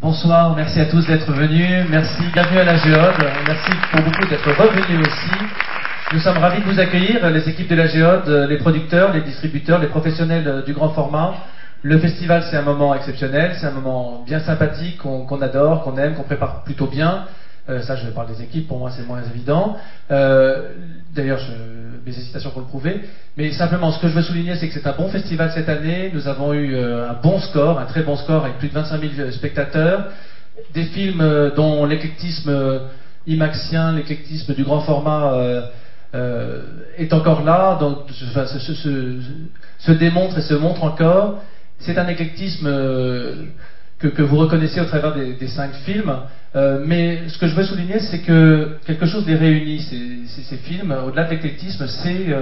Bonsoir, merci à tous d'être venus, merci, bienvenue à la Géode, merci pour beaucoup d'être revenus aussi. Nous sommes ravis de vous accueillir, les équipes de la Géode, les producteurs, les distributeurs, les professionnels du grand format. Le festival, c'est un moment exceptionnel, c'est un moment bien sympathique, qu'on adore, qu'on aime, qu'on prépare plutôt bien. Ça, je parle des équipes, pour moi c'est moins évident. D'ailleurs, mes hésitations pour le prouver. Mais simplement, ce que je veux souligner, c'est que c'est un bon festival cette année. Nous avons eu un bon score, un très bon score, avec plus de 25 000 spectateurs. Des films dont l'éclectisme IMAXien, l'éclectisme du grand format est encore là, donc, se démontre et se montre encore. C'est un éclectisme que vous reconnaissez au travers des 5 films. Mais ce que je veux souligner, c'est que quelque chose les réunit, ces films, au-delà de l'éclectisme, c'est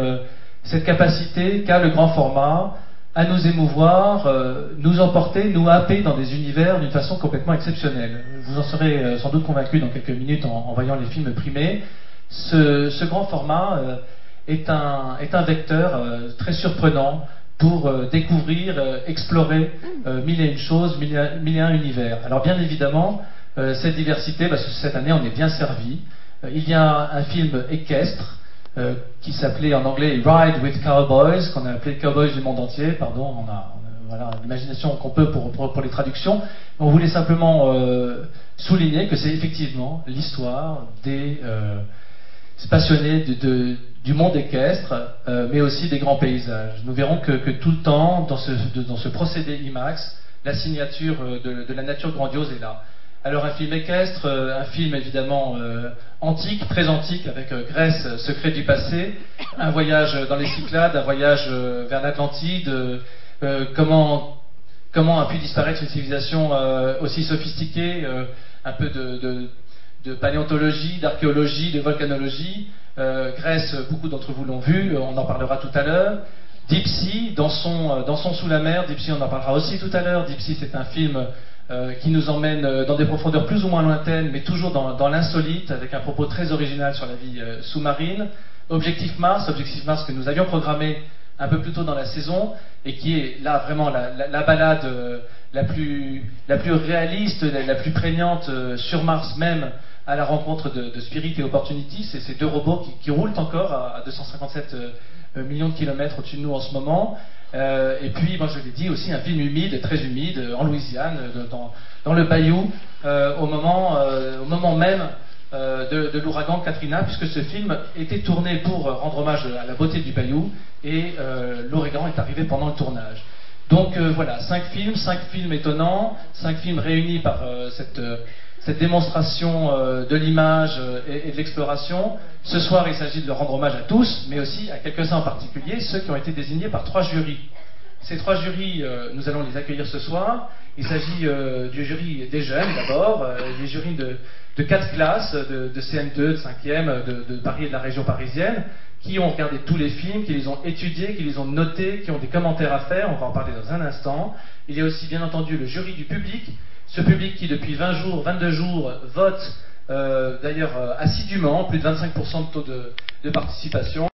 cette capacité qu'a le grand format à nous émouvoir, nous emporter, nous happer dans des univers d'une façon complètement exceptionnelle. Vous en serez sans doute convaincus dans quelques minutes en voyant les films primés. Ce grand format est un vecteur très surprenant pour découvrir, explorer mille et une choses, mille et un univers. Alors bien évidemment, cette diversité, cette année on est bien servi. Il y a un film équestre qui s'appelait en anglais Ride with Cowboys, qu'on a appelé Cowboys du monde entier, pardon, on a voilà, l'imagination qu'on peut pour les traductions. On voulait simplement souligner que c'est effectivement l'histoire des passionnés du monde équestre, mais aussi des grands paysages. Nous verrons que tout le temps, dans ce procédé IMAX, la signature de la nature grandiose est là. Alors un film équestre, un film évidemment antique, très antique, avec Grèce, secret du passé, un voyage dans les Cyclades, un voyage vers l'Atlantide, comment a pu disparaître une civilisation aussi sophistiquée, un peu de paléontologie, d'archéologie, de volcanologie. Grèce, beaucoup d'entre vous l'ont vu, on en parlera tout à l'heure. Deep Sea, dans son sous la mer, Deep Sea on en parlera aussi tout à l'heure. Deep Sea c'est un film qui nous emmène dans des profondeurs plus ou moins lointaines, mais toujours dans l'insolite, avec un propos très original sur la vie sous-marine. Objectif Mars que nous avions programmé un peu plus tôt dans la saison, et qui est là vraiment la balade la plus réaliste, la plus prégnante sur Mars même, à la rencontre de Spirit et Opportunity. C'est ces deux robots qui roulent encore à 257 millions de kilomètres au-dessus de nous en ce moment. Et puis, moi je l'ai dit aussi, un film humide, très humide, en Louisiane, dans le bayou, au moment même de l'ouragan Katrina, puisque ce film était tourné pour rendre hommage à la beauté du bayou, et l'ouragan est arrivé pendant le tournage. Donc voilà, 5 films étonnants, 5 films réunis par cette démonstration de l'image et de l'exploration. Ce soir, il s'agit de rendre hommage à tous, mais aussi à quelques-uns en particulier, ceux qui ont été désignés par 3 jurys. Ces 3 jurys, nous allons les accueillir ce soir. Il s'agit du jury des jeunes d'abord, des jurys de 4 classes, de CM2, de 5e, de Paris et de la région parisienne, qui ont regardé tous les films, qui les ont étudiés, qui les ont notés, qui ont des commentaires à faire. On va en parler dans un instant. Il y a aussi bien entendu le jury du public, ce public qui depuis 22 jours vote d'ailleurs assidûment, plus de 25% de taux de participation.